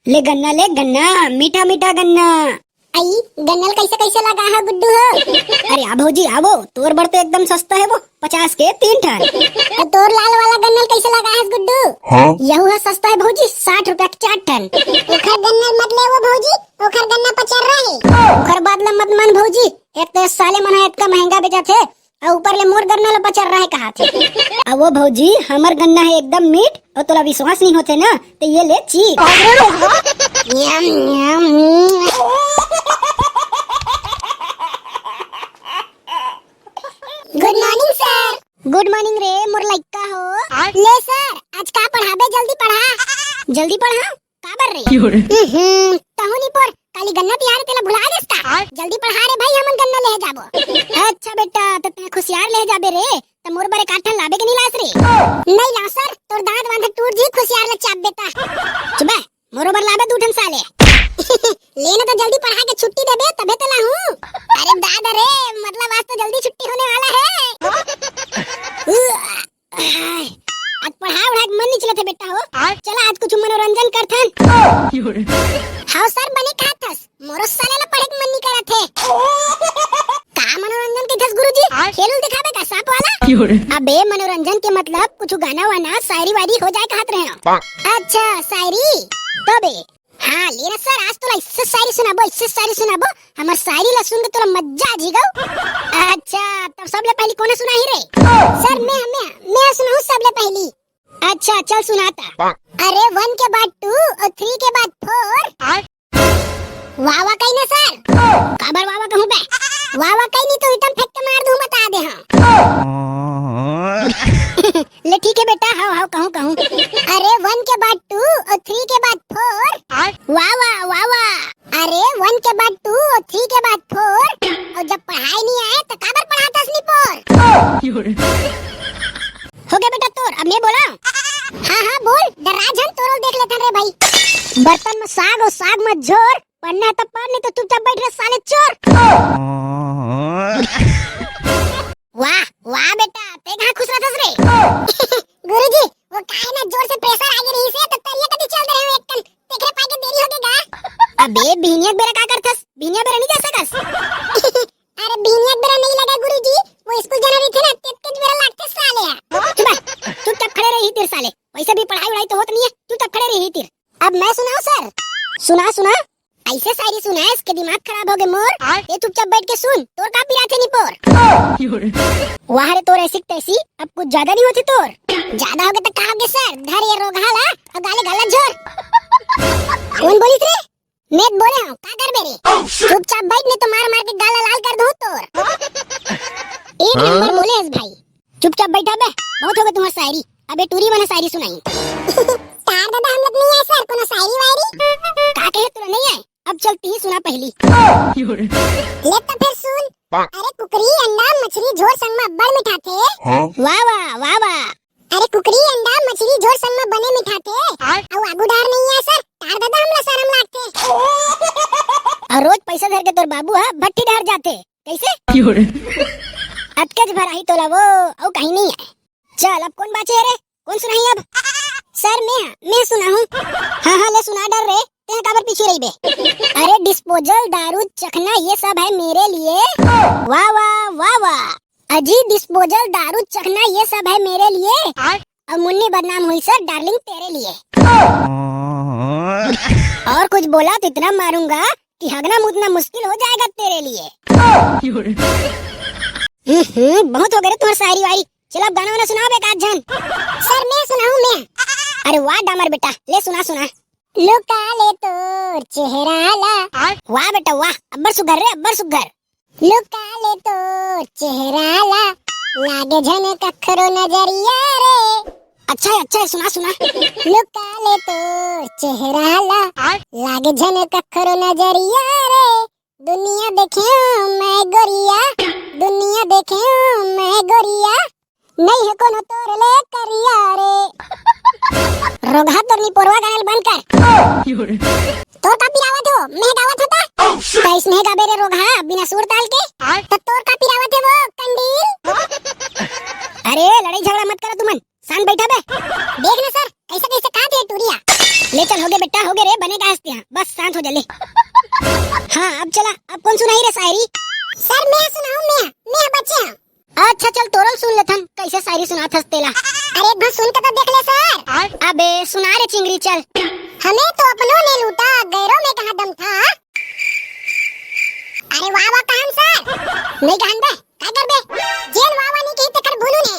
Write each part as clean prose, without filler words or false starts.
ले गन्ना, मीठा मीठा गन्ना। आई गन्नल कैसे कैसे लगा है गुड्डू हो? अरे आ भौजी आवो, तोर बड़ तो एकदम सस्ता है वो, 50 के 3 ठन। तो तोर लाल वाला गन्नल कैसे लगा है गुड्डू? हाँ? यहू है सस्ता है भौजी, 60 रुपया के 4 ठन। ओखर गन्नल मत ले वो भौजी, ओखर गन्ना पचर रहे। ओखर बाद ला मत मन भौजी, एक तो साले मन है इतना महंगा बेचा थे और ऊपर ले मोर गन्ना ला पचर रहे कहा थे। अब वो भौजी हमर गन्ना है एकदम मीठ और तोला विश्वास नहीं होते ना तो ये ले चीख। Yum yum. Good morning sir. Good morning रे मोर लइका हो। ले सर, आज का पढ़ाबे? जल्दी पढ़ा। जल्दी पढ़ा का बर रे? तहु नहीं पर काली गन्ना तिहार तेला भुला देस्ता। जल्दी पढ़ा रे भाई, हमन गन्ना ले जाबो। अच्छा बेटा तो ते खुशियार ले जाबे रे, तो मोर बारे काठन लाबे के नहीं लास रे? नहीं ला सर, तोर दांत बांध टूट जी, खुशियार ले चाप बेटा। चुबे मोरो बर लाबे दूठन साले। लेने तो जल्दी पढ़ा के छुट्टी दे दे तबे तो लाऊं। अरे दादा रे, मतलब आज तो जल्दी छुट्टी होने वाला है। आज पढ़ा उड़ा के मन नहीं चलते बेटा हो। चला आज कुछ मनोरंजन करथन। हां सर, बने कहा थस मोरो साले ला पढ़े के मन नहीं करत है। का मनोरंजन के थस गुरुजी? खेल दिखाबे का सांप वाला? अबे मनोरंजन के मतलब कुछ गाना वाना शायरी वायरी हो जाए कहत रहे हो। अच्छा शायरी तबे हाँ लेना सर, आज तो इससे शायरी सुनाबो, इससे शायरी सुनाबो। हमार शायरी ला सुन के तोरा मज्जा आ जीगो। अच्छा तब सबले पहली कोने सुनाही रे? सर मैं सुनाऊं सबले पहली। अच्छा चल सुनाता। अरे 1 के बाद 2 और 3 के बाद 4। वाह वाह कहीं ना सर? काबर वावा कहूं बे? वाह वाह कहीं नहीं तो इटम फेंक के मार दूं, बता दे। हाँ ले ठीक है बेटा, हां हां कहूं। अरे 1 के बाद 2 और 3 के बाद 4। वावा। अरे 1 के बाद 2 और 3 के बाद 4। और जब पढ़ाई नहीं आए तो काबर पढ़ाता असली पर? हो गया बेटा तोर, अब मैं बोला। हाँ बोल, दराज हम तोरो देख लेते रे भाई। बर्तन में साग और साग में झोर, पढ़ना है तो पढ़, नहीं तो चुपचाप बैठ रहे साले चोर। वाह बेटा, ते कहां खुश रहतस रे? गुरुजी वो काहे ना जोर से प्रेशर आगे रही से तो तरिया कदी चल रहे हो एक कन देखरे पाए के देरी हो गएगा। अबे बिहनिया बेरा का करथस? बिहनिया बेरा नहीं जा सकस। अरे बिहनिया बेरा नहीं लगा गुरुजी, वो स्कूल जाना रही थे ना, तेज बेरा लागते साले। चुपचाप खड़े रही तीर साले, वैसे भी पढ़ाई उड़ाई तो होत नहीं है, चुपचाप खड़े रही तीर। अब मैं सुनाऊं सर? सुना ऐसे शायरी सुना है इसके दिमाग खराब हो गए मोर। ये चुपचाप बैठ के सुन, तोर का पिराते नहीं पोर। वाह रे तोर ऐसी तैसी, अब कुछ ज्यादा नहीं होती तोर। ज्यादा हो गए तो कहोगे सर, धर ये रोगाला और गाले गला झोर। कौन बोली रे? मैं बोले हूं, का कर बेरे? चुपचाप बैठ, नहीं तो मार के गाला लाल कर दूं तोर। एक नंबर बोले है भाई, चुपचाप बैठा बे, बहुत हो गया तुम्हारी शायरी। अबे टूरी वाला शायरी सुनाई। तार दादा हम लोग नहीं है सर, कोनो शायरी वायरी का कहे तुरा नहीं है? अब चलती ही सुना पहली। ले तो फिर सुन। अरे कुकरी अंडा मछली झोर संग में अब्बड़ मिठा थे। वाह। अरे कुकरी अंडा मछली झोर संग में बने मिठा थे। और आगूदार नहीं है सर, तार दादा हमला शर्म लागते। और रोज पैसा धर के तोर बाबू है भट्टी डर जाते कैसे? अटकज भराही तोला वो और कहीं नहीं है। चल अब कौन बाचे रे? कौन सुनाई अब? सर मैं सुनाऊं? हाँ ले सुना डर रे, तेरे काबर पीछे रही बे? अरे डिस्पोजल दारू चखना ये सब है मेरे लिए। वाह। अजी डिस्पोजल दारू चखना ये सब है मेरे लिए। और मुन्नी बदनाम हुई सर डार्लिंग तेरे लिए। और कुछ बोला तो इतना मारूंगा कि हगना मुतना मुश्किल हो जाएगा तेरे लिए। बहुत हो गए तुम्हारी शायरी वायरी, चलो अब गाना वाना सुनाओ बे काज जन। सर मैं सुनाऊं मैं? अरे वाह डामर बेटा, ले सुना। लुका ले तोर चेहरा ला। वाह बेटा वाह, अब्बर सुघर रे अब्बर सुघर। लुका ले तोर चेहरा ला, लागे झन कखरो नजरिया रे। अच्छा सुना। लुका ले तोर चेहरा ला, लागे झन कखरो नजरिया रे। दुनिया देखे मैं गोरिया, नहीं है कोनो तोर ले करिया रे। रोगा तोरनी पोरवा गानल बंद कर। तोर का पिरावत हो, मैं गावत होता। कैस नहीं गाबे रे रोगा बिना सुर ताल के? तो तोर का पिरावत है वो कंडील। अरे लड़ाई झगड़ा मत करो तुमन, शांत बैठा बे। देख ना सर कैसे कहा थे टूरिया। ले चल हो गए बेटा, हो गए रे, बने का हंसते हैं, बस शांत हो जा ले। हाँ अब चला, अब कौन सुनाई रे शायरी? सर मैं सुनाऊं, मैं बच्चे हूं। अच्छा चल तोरल सुन लेथन, कैसे शायरी सुनात हंस तेला। अरे एक बार सुन के तो देख ले सर। अबे सुना रे चिंगरी चल। हमें तो अपनों ने लूटा, गैरों में कहाँ दम था। अरे वाह वाह कहन सर, नहीं कहन बे, क्या कर बे? जेन वाह वाह नहीं कही तकर भूलू ने।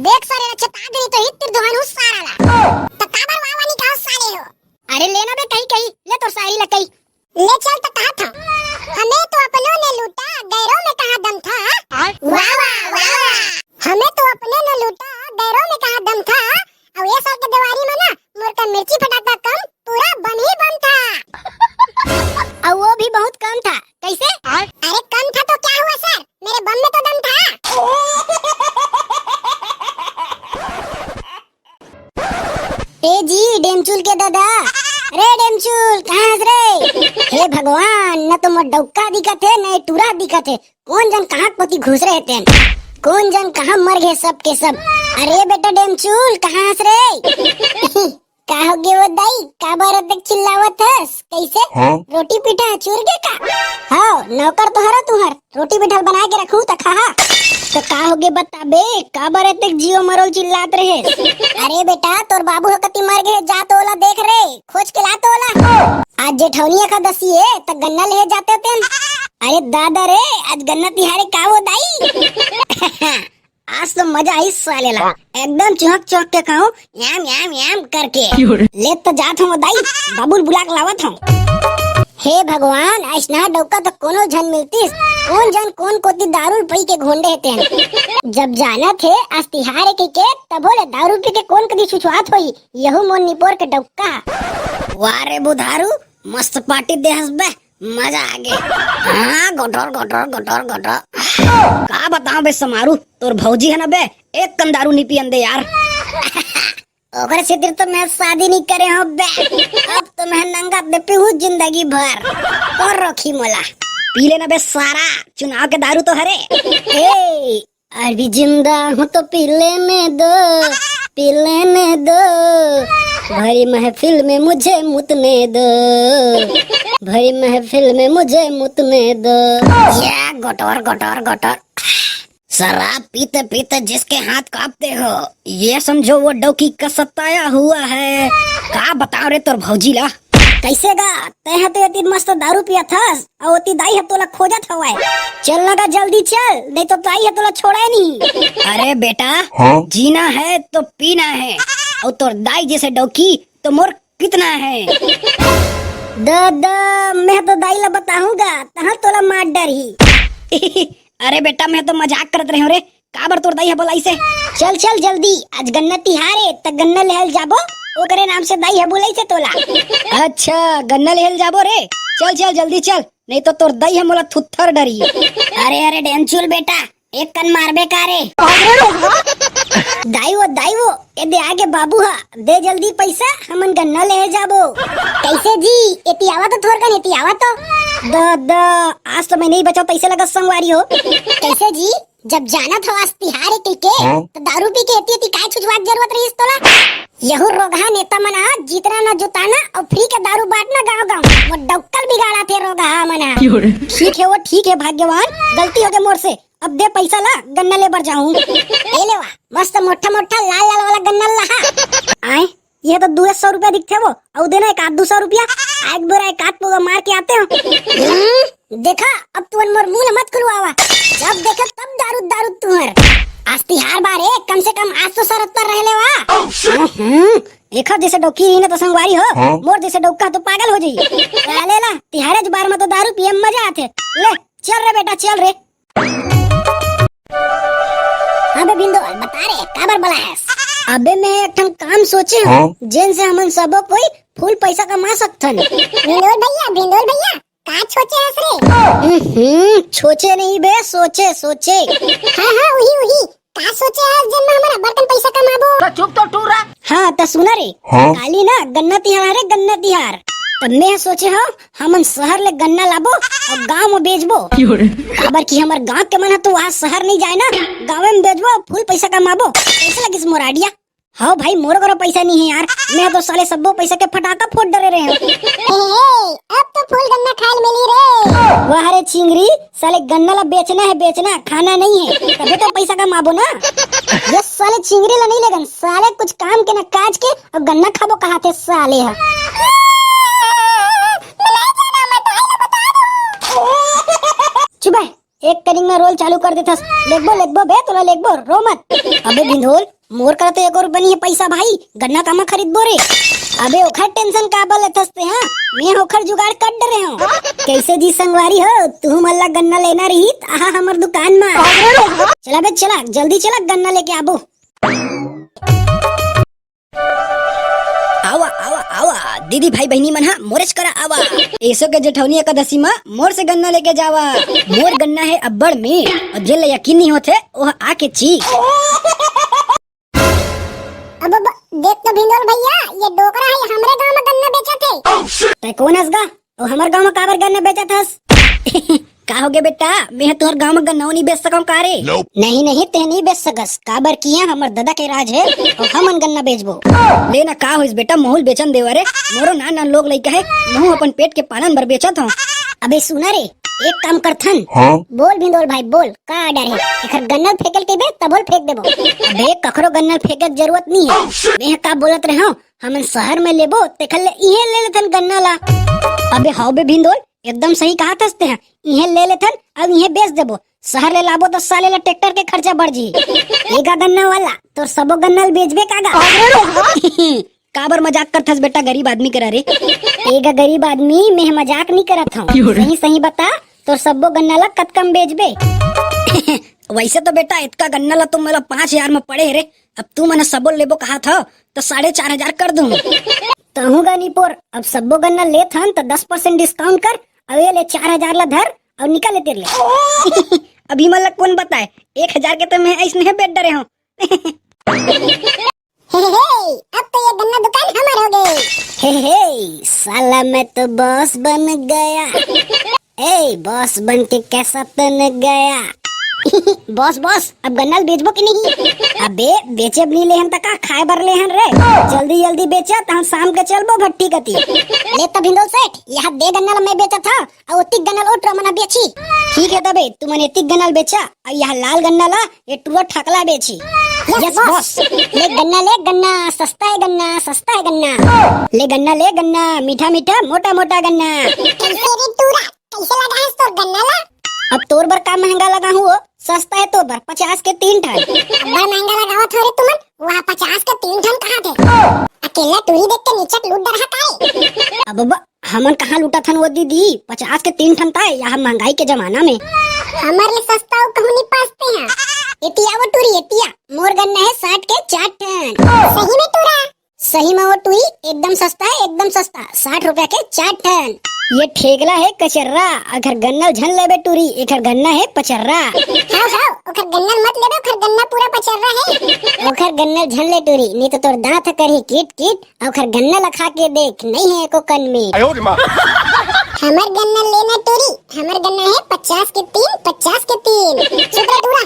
देख सारे रच्छा तागरी तो हित दुहान हुस साराला। तो काबर वाह वाह नहीं कहो साले हो। अरे लेना बे कहीं कहीं, ले तो शायरी ला कहीं। ले चल तो कहा था, हमें तो अपनों ने लूटा, गैरों में कहाँ दम था। वाह वाह वाह वाह, हमें तो अपने ने लूटा, गैरों में कहाँ दम था। अब ये साल के दिवाली में ना मोर का मिर्ची फटाका कम, पूरा बम ही बम था। और वो भी बहुत कम था, कैसे? अरे कम था तो क्या हुआ सर, मेरे बम में तो दम था। ए जी डेमचूल के दादा, रे डेमचूल कहाँ हंस रे? हे भगवान, न तो मोर डौका दिखत है न टूरा दिखत है, कौन जन कहाँ पोती घुस रहे थे, कौन जन कहाँ मर गए सब के सब। अरे बेटा डेमचूल कहाँ हंस रे? का हो गया वो दाई, का बार तक चिल्लावत हस? कैसे? रोटी पीठा चूर के का? हाँ नौकर तो हरा तुहर, रोटी पीठा बना के रखूं तो खा। तो का हो गए बता बे, का बार तक जियो मरोल चिल्लात रहे? अरे बेटा तोर बाबू हो कति मर गए, जा तो ओला देख रे, खोज के ला तो ओला। आज जेठौनिया का दसिए तो गन्ना ले जाते थे। अरे दादा रे, आज गन्ना तिहारे का वो दाई? आज तो मजा आई सालेला, एकदम चौक चौक के खाऊं याम याम याम करके। ले तो जात हूँ दाई, बाबुल बुला के लावत हूँ। हे भगवान, ऐसना डौका तो कोनो झन मिलतीस, कौन जन कौन कोती दारू पी के घोंडे थे। जब जाना थे आज तिहार के तब बोले दारू पी के कौन कदी छुछुआत होई, यहू मोन निपोर के डौका। वारे बुधारू, मस्त पार्टी दे हंसबे, मजा आ गया। हाँ गोटोर गोटोर गोटोर गोटोर, का बताऊं बे समारू, तोर भौजी है ना बे, एक कम दारू नहीं पियन दे यार। ओकरे से तो मैं शादी नहीं करे हो बे, अब तो मैं नंगा दे पीहू जिंदगी भर, और रखी मोला। पी लेना बे सारा, चुनाव के दारू तो हरे। ए अभी जिंदा हूँ तो पी लेने दो, पी लेने दो, भरी महफिल में मुझे मुतने दो, भरी महफिल में मुझे मुतने दो। या गोटोर गोटोर गोटोर, शराब पीते पीते जिसके हाथ कांपते हो, ये समझो वो डौकी का सताया हुआ है। का बताओ रे तोर भौजी ला, कैसे गा तय तो इतनी मस्त दारू पिया थस, और ओती दाई है तोला खोजत हवाए। चलना का जल्दी चल, नहीं तो दाई है तोला छोड़ा नहीं। अरे बेटा जीना है तो पीना है, और तोर दाई जैसे डौकी तो मोर कितना है। दादा मैं तो दाई ला बताऊंगा, तहाँ तोला मार डरी। अरे बेटा मैं तो मजाक करत रहे हो रे, काबर तोर दाई है बोलाई से। चल चल जल्दी, आज गन्ना तिहारे त गन्ना लेहल जाबो, ओकरे नाम से दाई है बोलाई से तोला। अच्छा गन्ना लेहल जाबो रे, चल चल जल्दी चल, नहीं तो तोर दाई है मोला थुत्थर डरी। अरे अरे डेंचुल बेटा, एक कन मारबे का रे। दाई वो ए दे आगे बाबू हा, दे जल्दी पैसा, हमन गन्ना ले जाबो। कैसे जी, एती आवा तो थोर कन एती आवा तो। दादा आज तो मैं नहीं बचाओ, पैसे लगा संगवारी हो। कैसे जी, जब जाना था आज तिहारे के तो दारू पी के एती काय छुछवात जरूरत रही तोला। यहू रोगा नेता मना जीतना न जुटाना और फ्री के दारू बांटना गाँव गाँव, वो डॉक्टर बिगाड़ा थे रोगा मना। ठीक है वो ठीक है भाग्यवान, गलती हो गई मोर से, अब दे पैसा ला, गन्ना ले बर जाऊं। ए ले वा, मस्त मोटा मोटा लाल लाल वाला गन्ना लहा। आए ये तो 200 रुपया दिखते वो, और देना एक 200 रुपया, एक बोरा एक आध पोगा मार के आते हो। देखा अब तू मोर मुंह मत खुलवावा, जब देखा तब दारू दारू तुम्हार। आज तिहार बारे कम से कम 870 रह ले वा। देखा जैसे डोकी रही ना तो संगवारी हो, मोर जैसे डोका तो पागल हो जाई। ले ला तिहारे बार में तो दारू पिए मजा आते। ले चल रे बेटा चल रे। अबे बिंदोल बता रे काबर बोला है? अबे मैं एक काम सोचे हूँ, जिन से हमन सबो कोई फुल पैसा कमा सकथन। बिंदोल भैया का सोचे हस रे? सोचे नहीं बे, सोचे सोचे। हाँ वही का सोचे है जिन में हमारा बर्तन पैसा कमाबो। तो चुप तो टूरा। हाँ तो सुना रे, काली ना गन्ना तिहार है, गन्ना तिहार तो मैं सोचे हाँ हमन शहर ले गन्ना लाबो और गांव में बेचबो। काबर की हमार गांव के मन है तो वहाँ शहर नहीं जाए ना, गाँव में बेचबो, फुल पैसा कमाबो। कैसा लगी मोर आइडिया? हाँ भाई मोर को पैसा नहीं है यार, मैं तो साले सबो पैसा के फटाका फोड़ डरे रहे हैं। अब तो फूल गन्ना खाल मिली रे। वाह रे चिंगरी, साले गन्ना ला बेचना है, बेचना खाना नहीं है, तभी तो पैसा कमाबो ना। ये साले चिंगरी ला नहीं लगन, साले कुछ काम के ना काज के और गन्ना खाबो कहाँ थे साले है। चुप है, एक करिंग में रोल चालू कर देथस। लेगबो बे तोला लेगबो, रो मत। अबे भिंडोल, मोर करा तो एक और बनी है पैसा भाई, गन्ना कामा खरीद बो रे। अबे ओखर टेंशन का बल थसते हैं, मैं ओखर जुगाड़ कर डरे हूँ। कैसे जी संगवारी हो, तू मल्ला गन्ना लेना रही आहा हमर दुकान में। चला बे चला, जल्दी चला गन्ना लेके आबो। आवा आवा आवा दीदी भाई बहनी मन हा मोरेच करा आवा। ऐसो के जेठौनी एकादशी में मोर से गन्ना लेके जावा। मोर गन्ना है अब्बड़ में, और जेल यकीन नहीं होते वह आके ची। अब देख तो भिंडोल भैया, ये डोकरा है हमरे गांव में गन्ना बेचा थे। तै कौन हसगा, और हमार गांव में काबर गन्ना बेचा थस? का हो गया बेटा, मैं तोहर गांव में गन्ना नहीं बेच सकूं कारे? नहीं नहीं, ते नहीं बेच सकस, काबर किया हमर दादा के राज है और हमन गन्ना बेचबो। लेना का होइस बेटा, मोहुल बेचन देवरे, मोरो ना लोग लइका है, महू अपन पेट के पालन भर बेचत हूं। अबे सुना रे, एक काम करथन। हाँ? बोल भिंडोल भाई बोल, का आर्डर है? एखर गन्नल फेंकल के बे तबोल फेंक देबो। अबे कखरो गन्नल फेंके के जरूरत नहीं है, मैं का बोलत रहे हूं, हमन शहर में लेबो तेखल ले इहे ले लेथन गन्ना ला। अबे हाउ बे भिंडोल, एकदम सही कहा थसते हैं, इहे ले लेथन अब इहे बेच देबो। शहर ले लाबो तो साले ला ट्रैक्टर के खर्चा बढ़ जी। एगा गन्ना वाला तो सबो गन्नल बेचबे कागा। काबर मजाक करथस बेटा, गरीब आदमी करा रे। एगा गरीब आदमी, मैं मजाक नहीं करत हूँ, सही सही बता तो सबो गन्ना ला कत कम बेचबे? वैसे तो बेटा इतना गन्ना ला तुम 5,000 में पड़े रे, अब तू मैंने सबो लेबो कहा था तो 4,500 कर दूं। कहूँगा नहीं पोर, अब सबो गन्ना ले थन तो 10% डिस्काउंट कर, अब ये ले 4,000 ला धर और निकाले तेरे ले। अभी मला कौन बताए, 1,000 के तो मैं ऐसे बेच डरे हूँ। अब तो ये गन्ना दुकान हमार हो गई। साला मैं तो बॉस बन गया। ए बॉस बन के कैसा तन गया। बॉस बॉस अब गन्ना बेचबो कि नहीं? अबे बेचे नहीं लेहन तका खाए बर लेहन रे, जल्दी जल्दी बेचा तो हम शाम के चलबो भट्टी गति। ले तब भिंडोल सेठ, यहाँ दे गन्ना मैं बेचा था और उतिक गन्ना और ट्रो मना बेची। ठीक है तबे, तू मने इतिक गन्ना बेचा और यहाँ लाल गन्ना ला ये टुआ ठकला बेची। Yes boss. ले गन्ना सस्ता है, गन्ना सस्ता है गन्ना। ले गन्ना मीठा मीठा मोटा मोटा गन्ना। कैसे रे टूरा, कैसे लगा है तो गन्ना ला? अब तोर बर का महंगा लगा हूँ, सस्ता है तो बर 50 के 3 ठन। बड़ा महंगा लगाओ थोड़े तुमन, वहाँ 50 के 3 ठन कहाँ थे? अकेला टूरी देख के नीचक लूट डर हकाए। अब हमन कहाँ लूटा थन वो दीदी, 50 के 3 ठन था यहाँ महंगाई के जमाना में। हमारे सस्ता कहूँ नहीं पासते हैं। एतिया वो टूरी एतिया, मोर गन्ना है 60 के 4 ठन। सही में टूरा? सही में वो टूरी एकदम सस्ता है, एकदम सस्ता, 60 रुपया के 4 ठन। ये ठेगला है कचर्रा, अगर गन्ना झन लेबे टूरी, एकर गन्ना है पचर्रा। हाँ ओखर गन्ना मत लेबे, ओखर गन्ना पूरा पचर्रा है। ओखर गन्ना झन ले टूरी, नहीं तो तोर दांत करही कीट कीट, ओखर गन्ना ला खा के देख, नहीं है एको कन में। हमर गन्ना लेना टूरी, हमर गन्ना है 50 के 3, 50 के 3। चुप रे टूरा,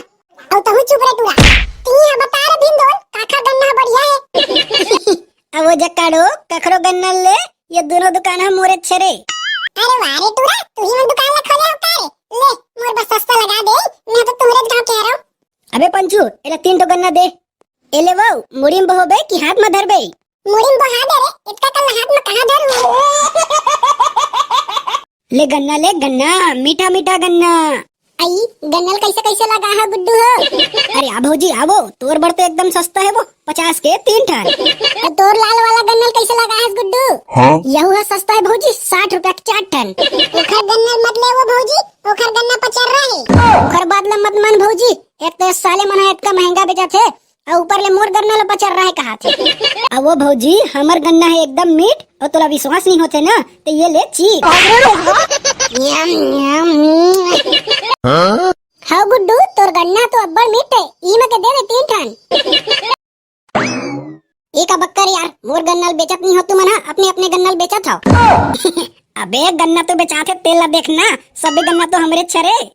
औ तहु चुप रे टूरा। तू यहाँ बता रे भिंडोल, काका गन्ना बढ़िया है। अब वो जकाड़ो कखरो गन्ना ले, ये दोनों दुकान हम मोरे छरे। अरे वाह रे टूरा, तू ही मन दुकान ला खोले हो का रे? ले मोर बस सस्ता लगा दे, मैं तो तुम्हारे गांव कह रहा हूँ। अबे पंचू, एला 3 तो गन्ना दे। एले वो मुड़ीम बहोबे कि हाथ में धरबे? मुड़ीम बहा दे रे, इतना कल हाथ में कहाँ धरूं? ले गन्ना मीठा मीठा गन्ना। आई गन्नल कैसे कैसे लगा है गुड्डू हो? अरे आ भौजी आवो, तोर बर तो एकदम सस्ता है वो, 50 के 3 ठन। और तोर लाल वाला गन्नल कैसे लगा है गुड्डू? हाँ? यहू है सस्ता है भौजी, 60 रुपया के 4 ठन। ओखर गन्नल मत ले वो भौजी, ओखर गन्ना पचर रहे। ओखर बाद ला मत मन भौजी, एक तो साले मन इतना महंगा बेचा थे और ऊपर ले मोर गन्ना ला पचर रहा है कहा थे। अब वो भौजी हमर गन्ना है एकदम मीठ, और तोला विश्वास नहीं होते ना तो ये ले चीख। हाँ गुड्डू, तोर गन्ना तो अब्बड़ मीठ है, ई में के दे 3 ठन। एक बक्कर यार, मोर गन्नल बेचत नहीं हो तुम ना, अपने अपने गन्नल बेचत हो। अबे गन्ना तो बेचा थे, तेल ला देखना, सबे गन्ना तो हमरे छरे।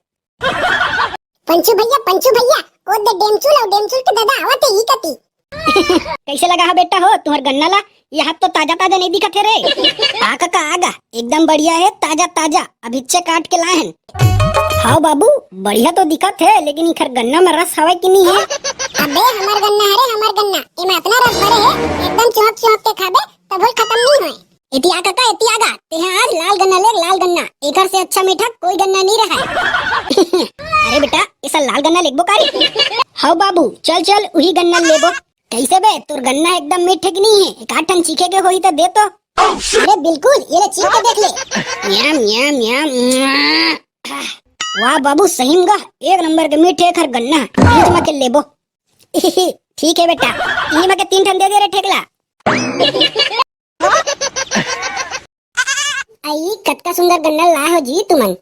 पंचू भैया, ओ दे डेमचू के दादा आवत है ई कती। कैसे लगा है बेटा हो तुम्हार गन्ना ला? ये हाथ तो ताजा ताजा नहीं दिखत है रे। आ काका आगा एकदम बढ़िया है, ताजा ताजा अभी से काट के लाए हैं। हाँ बाबू बढ़िया तो दिखत है, लेकिन इखर गन्ना में रस हवा की नहीं है। अबे हमार गन्ना है रे, हमार गन्ना इमे इतना रस भरे है, एकदम चौंक चौंक के खाबे तब खत्म नहीं होए। इतिया काका इतियागा ते आज लाल गन्ना ले, लाल गन्ना एकर से अच्छा मीठा कोई गन्ना नहीं रहा है। अरे बेटा इस लाल गन्ना लेबो कारी? हाँ बाबू चल चल वही गन्ना लेबो। कैसे बे तोर गन्ना एकदम मीठे की नहीं है, एक आठ टन चीखे के होई तो दे तो। अरे बिल्कुल, ये ले चीख के देख ले। याम याम याम। वाह बाबू सही में एक नंबर के मीठे खर गन्ना बीच में के लेबो। ठीक है बेटा ये में के 3 टन दे दे रे ठेकला। आई कतका सुंदर गन्ना ला हो जी तुमन।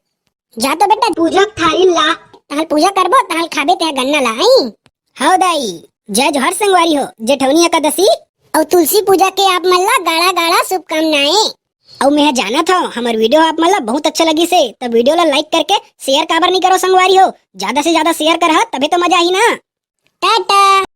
जा तो बेटा पूजा थाली ला, ताल पूजा करबो ताल खाबे ते गन्ना ला आई। हाँ दाई जय जोहर संगवारी हो, जेठवनी एकादशी और तुलसी पूजा के आप मन ला गाड़ा गाड़ा शुभकामनाएं। और मैं जाना था हमार वीडियो आप मतलब बहुत अच्छा लगी से, तब वीडियो ला लाइक करके शेयर काबर नहीं करो संगवारी हो, ज्यादा से ज्यादा शेयर कर तभी तो मजा आई ना। टाटा।